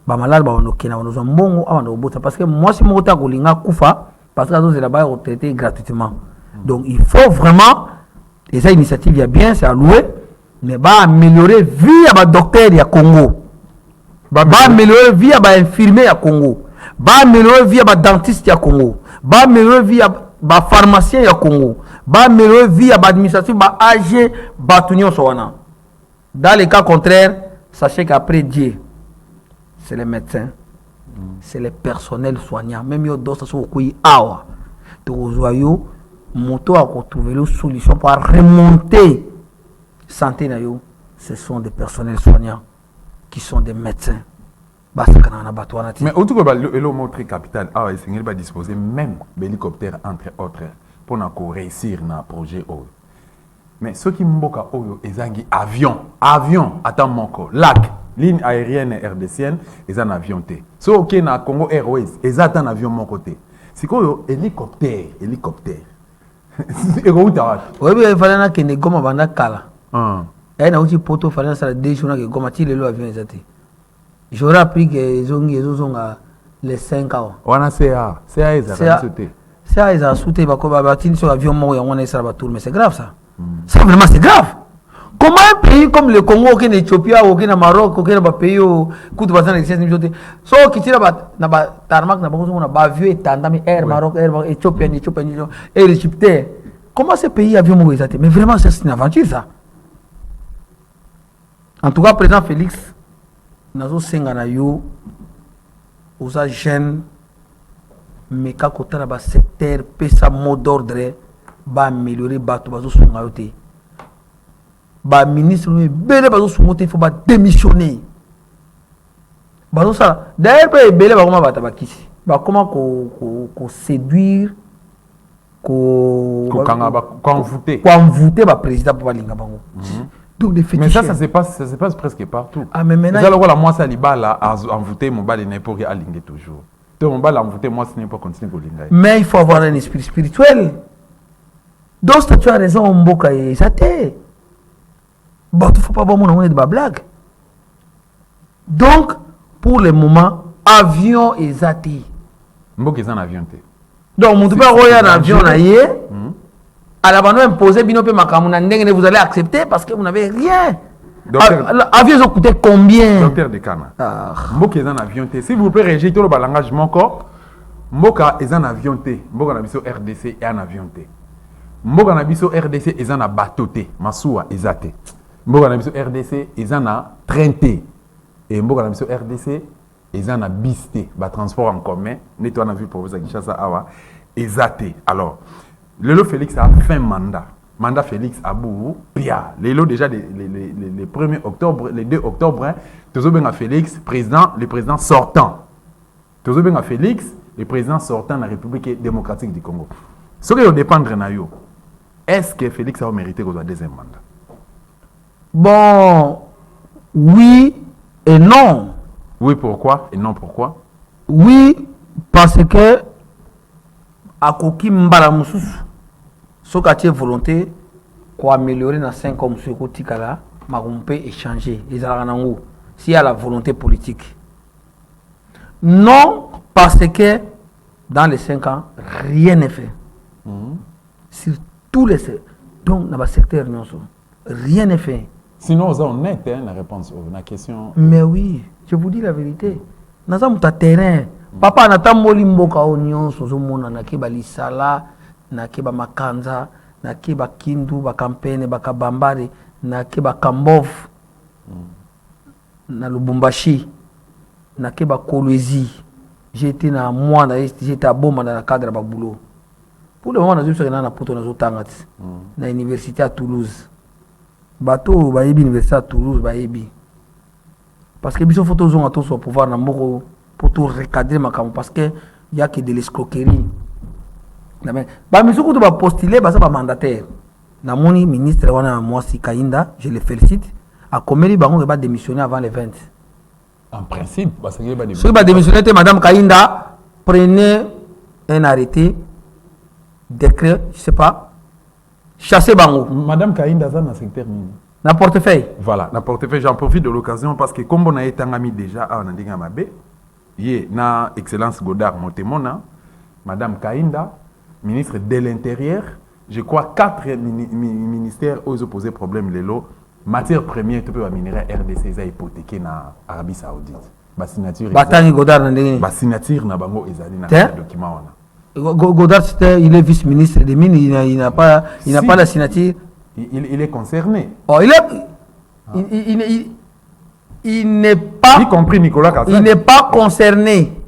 ba malade ba onokina onozo mbongo abana obotsa parce que moi si mo ta kolinga kufa parce que c'est là-bas retraité gratuitement. Donc il faut vraiment, et cette initiative il y a bien, c'est à louer, mais va améliorer vie à docteur à Congo. Va améliorer vie à infirmier à Congo. Va améliorer vie à dentiste à Congo. Va améliorer vie à pharmacien à Congo. Va améliorer vie à administratif à AG Batunio Sowana. Dans les cas contraires, sachez qu'après Dieu, c'est les médecins. C'est le personnel soignant. Même si d'autres sont awa. Tozoyo, moto a trouvé une solution pour remonter santé na yo. Ce sont des personnels soignants qui sont des médecins. Mais au tout cas, le mot très capital, il va disposer même d'hélicoptères entre autres pour réussir dans le projet. Mais ce qui m'emboka c'est avion, attends mon corps, lac. Ligne aérienne RDCN, ils ont un avion. Si on est au Congo Airways, ils ont un avion de mon côté. C'est quoi hélicoptère. Et où tu as? Oui, il fallait que les gommes avant kala. Il y a aussi poto fallait ça des jours que gomma tire le avion exact. J'aurais appris que ils ont les 5 ans. On a CA ils ont sauté. CA ils ont sauté parce que bâtir sur avion mort et on est sur la tour mais c'est grave ça. Ça vraiment c'est grave. Comment un pays comme le Congo, ou l'Éthiopie, ou le Maroc, ou un pays où il y a des choses, so qui tire na ba tarmac na bango na ba vieux tandami air Maroc, air Éthiopie, air Égypte. Comment ce pays avion mou exact? Mais vraiment c'est une aventure ça. En tout cas, président Félix, nazo senga na yo, osa jeune, mais quand on a ba secteur, pesa mot d'ordre, ba améliorer bateau bazo songa yote. Ba ministre il faut démissionner. bazo ça d'ailleurs pe ebele ba koma bata bakisi ba koma ko séduire ko envoûter ba président pour balinga bango. Donc des mais ça se passe presque partout. Ah mais maintenant ça là moi ça libala envoûter mon bal n'est pour aligner toujours. Donc mon bal envoûter moi ce n'est pas continuer pour linga. Mais il faut avoir un esprit spirituel. Donc tu as raison mboka et ça t'est. Bon, il faut pas voir mon de ma blague. Donc pour le moment avion et zati. Mboka est en avion té. Donc mon père roya en avion na yé. À la bande imposé binope makamuna ndenge vous allez accepter parce que vous n'avez rien. Avion ont coûté combien? Docteur de Kana. Mboka est en avion té. S'il vous plaît, régis tout le balangage mon corps. Mboka est en avion té. Mboka na biso RDC est en avion té. Mboka na biso RDC est en bateau té. Masuwa ezate. Mboka na biso RDC est en train té. Et mboka na biso RDC est en bus té. Ba transport en commun. Neto on a vu pour vous à Kinshasa awa ezate. Alors Lelo Félix a fin mandat. Mandat Félix Abou, Pia. Lelo déjà les 1er octobre, les 2 octobre, Tozobenga Félix, le président sortant. Tozobenga Félix, le président sortant de la République démocratique du Congo. Ce qui dépend de Nayo, est-ce que Félix a mérité qu'on soit deuxième mandat? Bon, oui et non. Oui, pourquoi? Et non, pourquoi? Oui, parce que à Koki Mbala Moussous. Ce qui a volonté pour améliorer dans 5 ans, M. Kotikala, on peut échanger. S'il y a la volonté politique. Non, parce que dans les 5 ans, rien n'est fait. Sur tous les secteurs. Donc, dans le secteur, rien n'est fait. Sinon, on est la réponse à la question. Mais oui, je vous dis la vérité. Nous avons un terrain. Papa, n'a pas mboka oignon, sozomona na keba lisala, na keba makanza, na keba kindu, bakampene, bakabambare, na keba kambov, na Lubumbashi, na keba Kolwezi. J'étais na moi, j'étais à Boma dans le cadre de boulot. Pour le moment, je suis na poto na zotangat, na université à Toulouse. Bateau, bayebi université à Toulouse, bayebi. Parce que biso photo zon ato so pouvoir na moko pour tout recadrer ma cam parce que il y a que de l'escroquerie. Bah mais surtout va postuler bah ça va mandataire. Na moni ministre wana Mwasi Kainda, je le félicite. A Komeli bango va démissionner avant les 20. En principe, parce qu'il va démissionner. Si va démissionner, madame Kainda, prenez un arrêté, décret, je sais pas, chassez bango. Madame Kainda ça dans le secteur mini. Na portefeuille. Voilà, na portefeuille, j'en profite de l'occasion parce que comme on a été ami déjà à Nandingamabe, Yé, na Excellence Godard Montemona, Madame Kainda, ministre de l'Intérieur, je crois 4 ministères où ils ont posé problème les lots. Matière première, tu peux minerai RDC, ils ont hypothéqué na Arabie Saoudite. Ba signature. Batani Godard Nandingi. Ba signature na bango ezali na document wana. Godard il est vice-ministre des Mines, il n'a pas la signature. Il est concerné. Oh, il n'est pas. Y compris Nicolas Kassab. Il n'est pas concerné.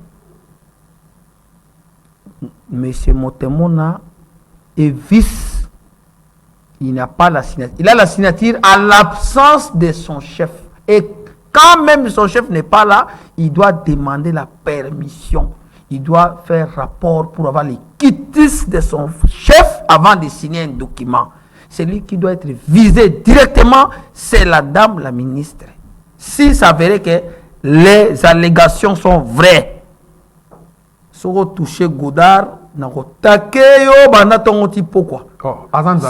Monsieur Motemona est vice. Il n'a pas la signature. Il a la signature à l'absence de son chef. Et quand même son chef n'est pas là, il doit demander la permission. Il doit faire rapport pour avoir les quitus de son chef avant de signer un document. Celui qui doit être visé directement, c'est la dame, la ministre. S'il s'avérait que les allégations sont vraies, si vous touchez Godard,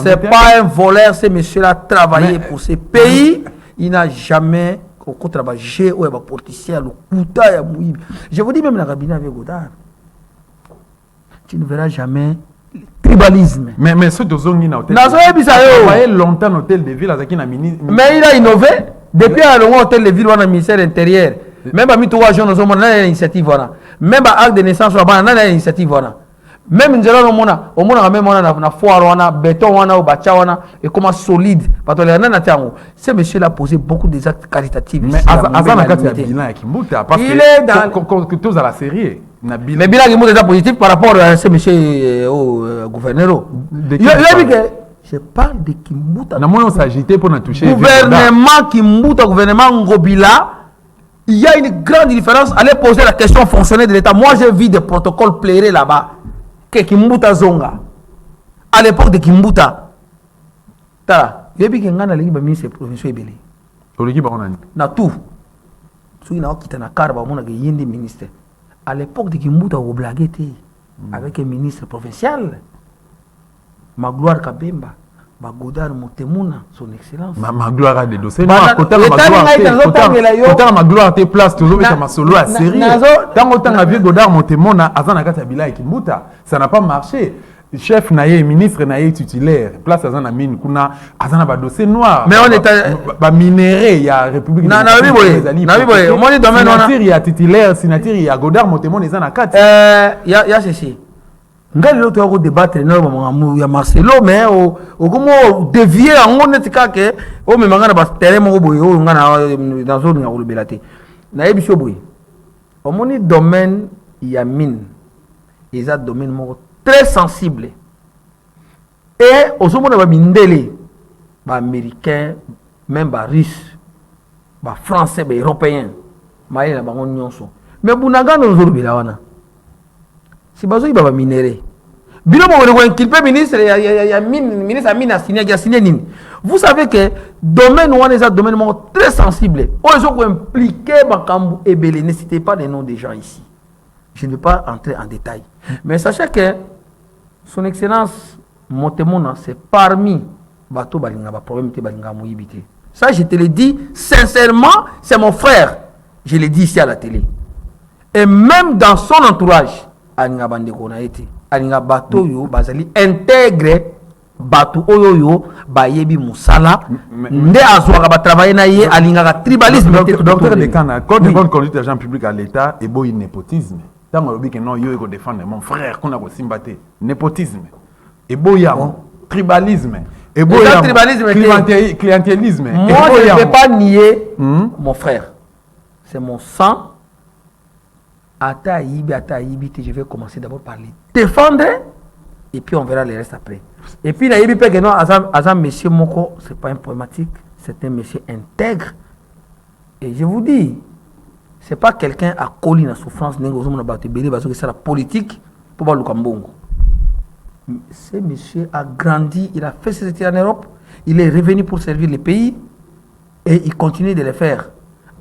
c'est pas un voleur, ce monsieur-là a travaillé pour ce pays. Il n'a jamais travaillé. Je vous dis même la cabinet avec Godard, tu ne verras jamais tribalisme. Mais ce dozongi na hôtel. Travaillé longtemps dans hôtel de ville avec une ministre. Mais il a innové depuis un long hôtel de ville dans le ministère intérieur. Même à Mitoua Jean nous avons une initiative voilà. Même à acte de naissance on a une initiative voilà. Même Nzela on a même on a foire on a béton on a au bacha on a et comment solide parce que les nana tiango. Ce monsieur a posé beaucoup des actes caritatifs. Mais Azana Katia bilan Kimbuta parce que tous à la série. Mais bilan Kimbuta est positif par rapport à ce monsieur au gouverneur. Je parle de Kimbuta. Na moi on s'agitait pour nous toucher. Gouvernement Kimbuta, gouvernement Ngobila, Il y a une grande différence. Allez poser la question fonctionnaire de l'État. Moi, j'ai vu des protocoles plairés là-bas. Que Kimbuta Zonga. À l'époque de Kimbuta. Tala. Il y a vu qu'il y a un ministre de la province. Na tout. Si il y a un carba, il y a un ministre. À l'époque de Kimbuta, on blaguait avec un ministre provincial. Magloire Kabemba. Godard Montemuna, son excellence. Ma gloire a des dossiers. Non, côté ma gloire te place toujours avec ma solo à série. Tant autant la vie Godard Montemuna, Azana Katabila et Kimbuta, ça n'a pas marché. Chef naïe, ministre naïe titulaire, place Azana Mine Kuna, Azana ba dossier noir. Mais on était ba minéré, il y a République de Nabi, on est dans il y a titulaire, signature, il y a Godard Montemuna, Azana Kat. Il y a ceci. Ngali lo to débattre na ya Marcelo mais o comme dévier en on etika ke o me mangana ba terrain mo boy o ngana dans zone ya ulubelate na ebiso boy o moni domaine ya mine ils a domaine mo très sensible et au sommet ba mindele ba américain même ba russe ba français ba européen maï na bango nyonso mais bunanga no zolubela wana si bazo iba minéré bilo mo ko inculper ministre ya ministre amine a signé nini. Vous savez que domaine wana est un domaine très sensible. On ko impliquer bakambu ebele, ne citez pas les noms des gens ici. Je ne vais pas entrer en détail. Mais sachez que son excellence Montemona c'est parmi bato balinga ba problème te balinga moyibité. Ça je te le dis sincèrement, c'est mon frère. Je le dis ici à la télé. Et même dans son entourage alinga bandeko na été alinga bato yo bazali intègre bato oyo yo bayebi musala nde azwaka ba travailler na ye alinga ka tribalisme. Docteur Dekana, code de bonne conduite agent public à l'état et boy népotisme tant lobi que non yo eko défendre mon frère qu'on a ko simbate népotisme et boy tribalisme et boy clientélisme. Moi je ne peux pas nier mon frère, c'est mon sang. Ata Ibi, je vais commencer d'abord par les défendre et puis on verra le reste après. Et puis, Naïbi que non, Azam monsieur Moko, c'est pas un problématique, c'est un monsieur intègre. Et je vous dis, c'est pas quelqu'un à coller la souffrance, parce que c'est la politique pour voir le Kambongo. Ce monsieur a grandi, il a fait ses études en Europe, il est revenu pour servir le pays et il continue de le faire.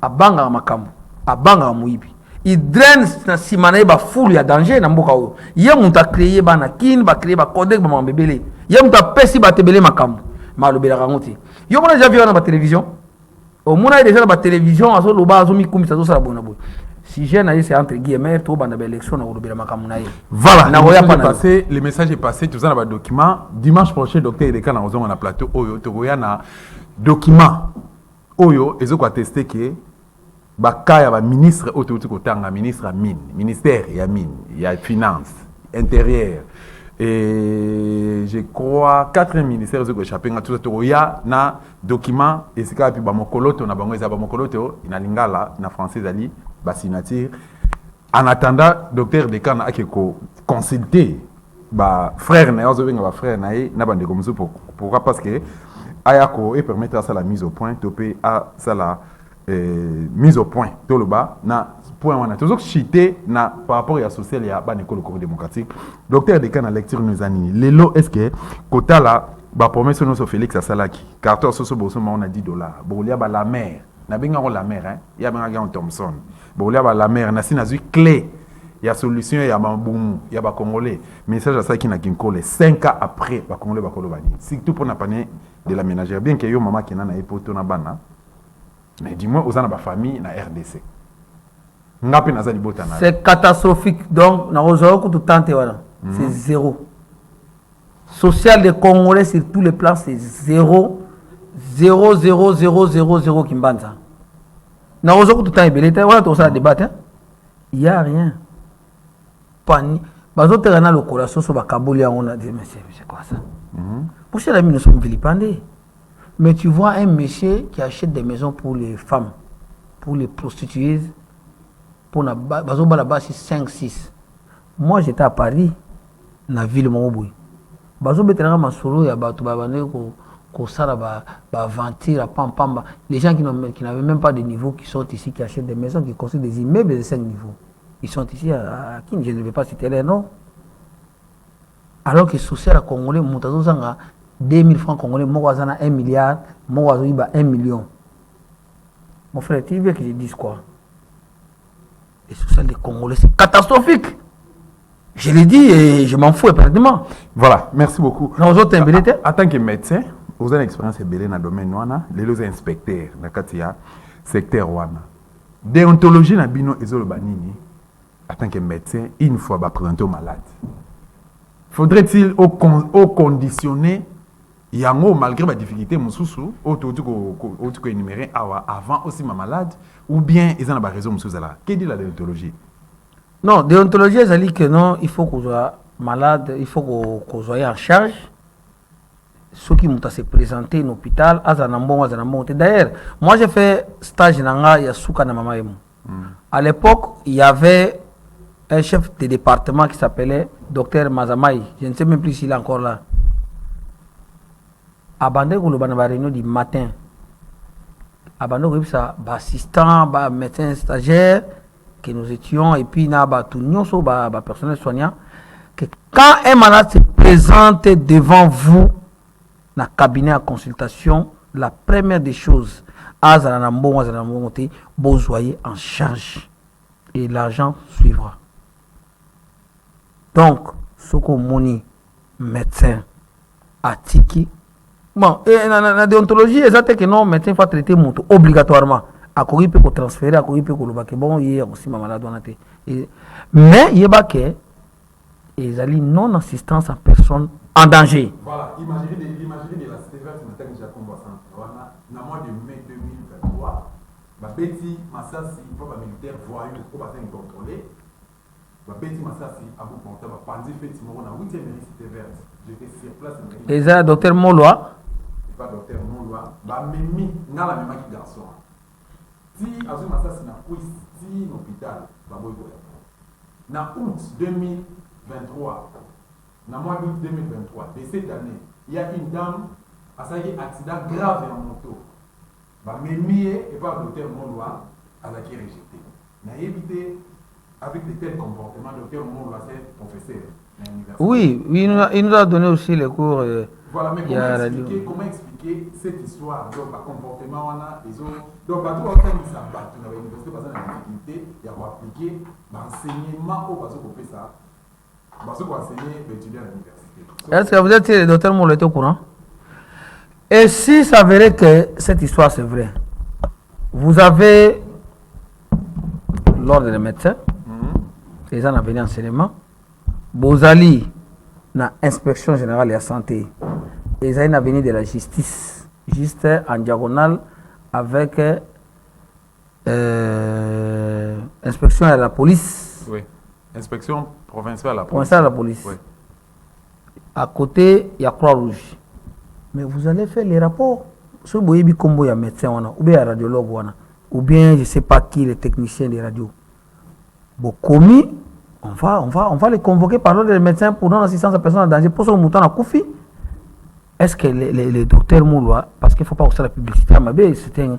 À Banga Makambu, à Banga Mouibi. Il draine na simana ba foule ya danger na mboka oyo. Ye muta créer ba na kin ba créer ba codec ba mambebele. Ye muta pesi ba tebele makambo. Malobela kangote. Yo mona déjà vu na ba télévision. Au mona déjà na ba télévision aso loba aso mi kumisa zo sala bona boy. Si j'ai na c'est entre guillemets to ba na ba élection na lobela makambo na ye. Voilà. Le message est passé tout ça na ba document. Dimanche prochain docteur Edeka na ozonga na plateau oyo to goya na document oyo ezoko attester que Bakaya va ministre autour ministre à mine, ministère et à mine, il y a finance, intérieur et je crois 4 ministères qui échappent à tout ça. Il y a un document et c'est quand puis bamokoloto na bango eza bamokoloto ina lingala na français ali ba signature. En attendant docteur Dekana akeko consulter ba frère na yozo benga ba frère na bande comme ça pourquoi parce que ayako et permettre ça la mise au point topé à ça la mise au point tout le bas na point on a toujours chité na par rapport à social et à ban école démocratique. Docteur Dekana lecture nous anini lelo est-ce que quota là ba promesse nous Félix Asalaki carton soso boso on a $10 bolia ba la mer na benga la mer hein ya benga Gan Thompson bolia ba la mer na sina zui clé ya solution ya mamboum ya ba congolais message à ça qui na kinkole 5 ans après ba congolais ba kolobani surtout pour na panier de la ménagère bien que yo maman qui na na epoto na bana. Mais dis-moi, aux gens de famille, na RDC. C'est catastrophique. Donc, c'est zéro. Social des Congolais sur tous les plans, c'est 0. 0, 0, 0, 0, 0 qui m'banza. Tout le temps, il n'y a rien. Panique. Le corazon sur Kabolia, on a dit, mais c'est quoi ça? Pour cela, nous sommes vilipendés. Mais tu vois un monsieur qui achète des maisons pour les femmes, pour les prostituées, pour la base 5, 6. Moi, j'étais à Paris, dans la ville de Montboui. Bazo betenga masolo ya bato babane Les gens qui n'avaient même pas de niveau, qui sont ici, qui achètent des maisons, qui construisent des immeubles de 5 niveaux. Ils sont ici à qui je ne vais pas citer les noms. Alors que social congolais, 2000 francs congolais, moi, 1 milliard, moi, 1 million. Mon frère, tu veux que je dise quoi? Les social des Congolais, c'est catastrophique. Je l'ai dit et je m'en fous pratiquement. Voilà, merci beaucoup. En tant que médecin, vous avez une expérience dans le domaine, les inspecteurs, dans le secteur. Déontologie, en tant que médecin, une fois présenter aux malades. Faudrait-il conditionner malgré la difficulté, avant aussi ma malade, ou bien ils ont raison, qu'est-ce que la déontologie? Non, déontologie, ça dit que non, il faut qu'on soit malade, il faut qu'on soit en charge. Ceux qui m'ont se présenté à l'hôpital, d'ailleurs, moi j'ai fait stage dans Yasuka na Mama Emo. À l'époque, il y avait un chef de département qui s'appelait Dr Mazamaï. Je ne sais même plus s'il est encore là. Abandé ko le réunion du matin. Abandé ko ça assistant, médecin stagiaire que nous étions et puis na tout nyonso personnel soignant que quand un malade se présente devant vous dans le cabinet à consultation, la première des choses vous soyez en charge et l'argent suivra. Donc ce qu'on moni médecin à Tiki. Bon, et la déontologie, c'est que non, médecin faut traiter moto obligatoirement. À quoi il peut transférer, à quoi il peut le bon, il y a aussi ma malade. Mais il y a que ils allaient non assistance à personne en danger. Voilà, imaginez de la cité verte matin que j'ai combattu. Dans le mois de mai 2023, Betty Massassi, le militaire voyou, pour passer contrôler. Betty Massassi a beaucoup porté, Panzi effectivement, on a 8e cité verte. J'étais sur place. Et ça, docteur Moloa. Pas docteur Moloa, Mimi, n'a la même garçon. Si Azou Massassi n'a pas ici l'hôpital, dans août 2023, dans le mois d'août 2023, de cette année, il y a une dame qui a eu un accident grave en moto. Mimi et pas le docteur Moloa, elle a été rejetée. On a évité, avec de tels comportements, le docteur Moloa, c'est professeur. Oui, il nous a donné aussi les cours. Voilà, mais comment expliquer cette histoire? Donc, le comportement, on a les autres. Donc, à tout autant, ils s'abattent. Dans l'université, parce que la difficulté, il y a pour appliquer l'enseignement au parce qu'on fait ça. Parce qu'on enseigner l'étudiant à l'université. Est-ce que vous êtes le docteur Molo était au courant? Et si ça s'avérait que cette histoire c'est vrai, vous avez l'ordre des médecins, les gens ont venu enseignement, vous allez dans l'inspection générale de la santé, les gens ont venu de la justice, juste en diagonale avec inspection de la police. Oui, inspection provinciale de la police. Provinciale de la police. Oui. À côté, il y a Croix-Rouge. Mais vous allez faire les rapports. Si vous voyez comme il y a médecin, ou bien radiologue, ou bien je ne sais pas qui, les techniciens de radio. Bon, commis, on va les convoquer par l'ordre des médecins pour donner assistance à personne en danger. Pour ce mouton à Koufi. Est-ce que les docteurs Moulois, parce qu'il ne faut pas aussi la publicité, c'était un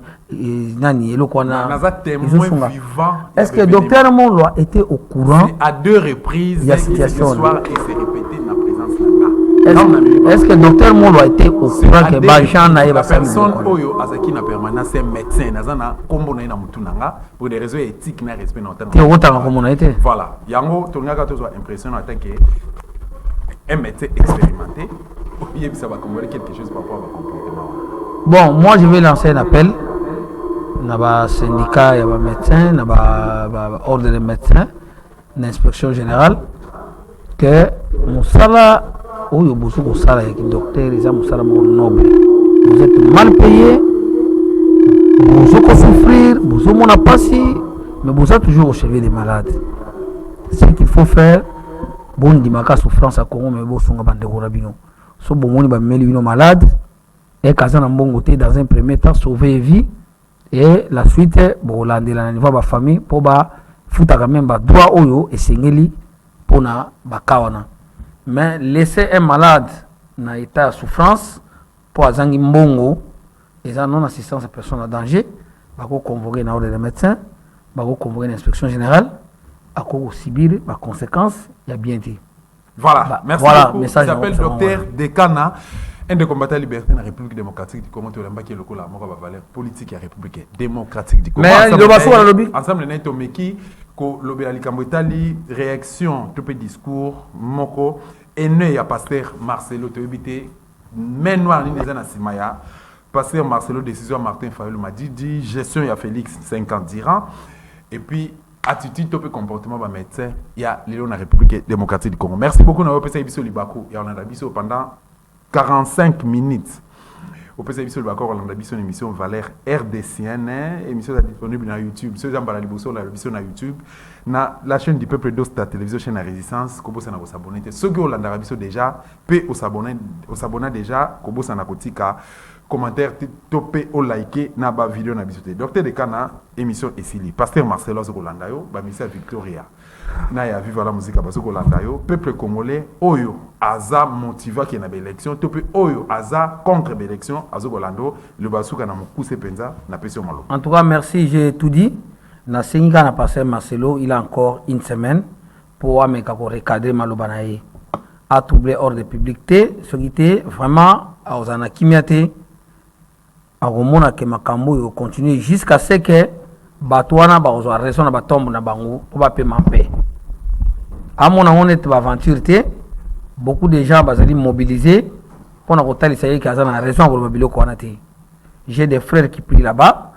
est-ce que le docteur Moulois était au courant? À 2 reprises, il y a situation. L'histoire et s'est répétée dans la présence là. Est-ce que le docteur Moulois était au courant que la personne qui n'a permanence, c'est un médecin, pour des raisons éthiques, n'a respect voilà. Yango, tu as l'impression qu'un médecin expérimenté. Quelque chose par rapport à comportement. Bon, moi je vais lancer un appel. Il y a un syndicat, il y a un médecin, il y a un ordre des médecins, l'inspection générale, que Moussala, ou le docteur, les Moussala noble. Vous êtes mal payé, vous allez souffrir, vous allez passer, mais vous êtes toujours au chevet des malades. Ce qu'il faut faire, bon, il y a souffrance à Congo, mais vous êtes en train so bomoni ba meli bino malade et kaza na mbongo te dans un premier temps sauver vie et la suite bo landela na niveau ba famille pour ba futa quand même ba droit oyo esengeli pona ba kawana mais laisser un malade na état de souffrance pour azangi mbongo et ça non assistance à personne en danger bako convoquer na ordre des médecins bako convoquer l'inspection générale ako subir les conséquences il y a bien dit. Voilà, merci voilà, beaucoup. Il s'appelle Docteur Dekana, un des combattants liberté dans la République démocratique du Congo, qui est le la valeur politique et républicaine démocratique du Congo. Mais il doit passer à la lobby. Ensemble, nous avons dit que le lobby à l'Ikambotali, réaction, tout le discours, moko, et nous, il y a pasteur Marcelo, tu as évité, mais nous, on est dans Simaya, pasteur Marcelo, décision Martin Fayol m'a dit, gestion, il y a Félix, 50 dirhams, et puis, attitude, top comportement des médecins, il y a la République démocratique du Congo. Merci beaucoup, nous avons passé à Libako, et on a dit pendant 45 minutes. Au PCB sur le Bacor, on a une émission Valère RDCN, émission disponible sur YouTube. Si vous avez la émission sur YouTube, la chaîne du peuple d'Osta, télévision chaîne à résistance, vous pouvez vous abonner. Ceux qui ont la déjà, peut vous abonner déjà, vous pouvez vous abonner commentaire, topé ou liker na ba vidéo na bisoté. Docteur Dekana, émission Essili. Pasteur Marcelo Zokolandayo, ba misa Victoria. Na ya viva la musique ba Zokolandayo, peuple congolais oyo aza motiva qui na élection, topé oyo aza contre l'élection Azokolando, le basuka na mukuse penza na pesio malo. En tout cas, merci, j'ai tout dit. Na senga na pasteur Marcelo, il a encore une semaine pour ameka ko recadrer malobanaye. A troublé hors de publicité, ce qui était vraiment à Ozana Kimiate. Akomona ke makambo yo continuer jusqu'à ce que batwana ba ozo raison na batombe na bango pour ba paiement paix. Amona on est aventure té beaucoup de gens bazali mobilisés pour na kotali ça y est kaza na raison pour babilo ko naté. J'ai des frères qui prient là-bas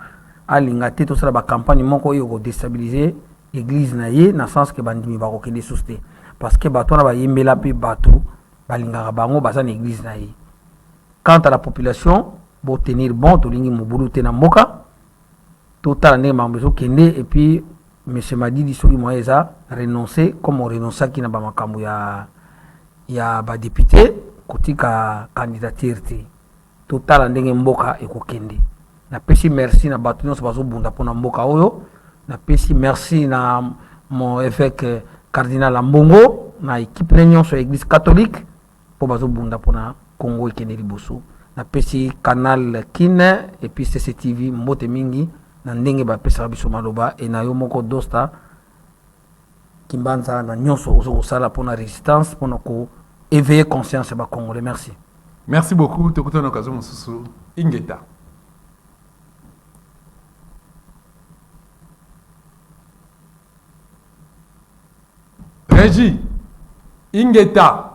à lingate tout ça ba campagne moko yo ko déstabiliser église na ye na sens que bandimi ba ko kende souster parce que batwana ba yembela pe bato balingaka bango baza na église na ye. Quant à la population pour tenir bon, tout le monde est en moka, tout le monde est kende et puis M. Madi dit qu'il a renoncé, comme on renonce à qui n'a pas makambu ya ba député, côté ka candidature tout le monde est moka et kende. Na pesi merci na batu non sabazo bunda pona mboka oyo, na pesi merci na mon évêque cardinal Ambongo, na équipe réunion sur l'église catholique pour bazo bunda pona Congo et kende liboso. Na pesi canal Kine et puis CCTV mbote mingi na ndenge ba pesa biso maloba et na yo moko dosta kimbanza na nyonso ozo sala pour la résistance pour ko éveiller conscience ba congolais. Merci. Merci beaucoup. Tokuta na kazo mususu Ingeta. Régie Ingeta.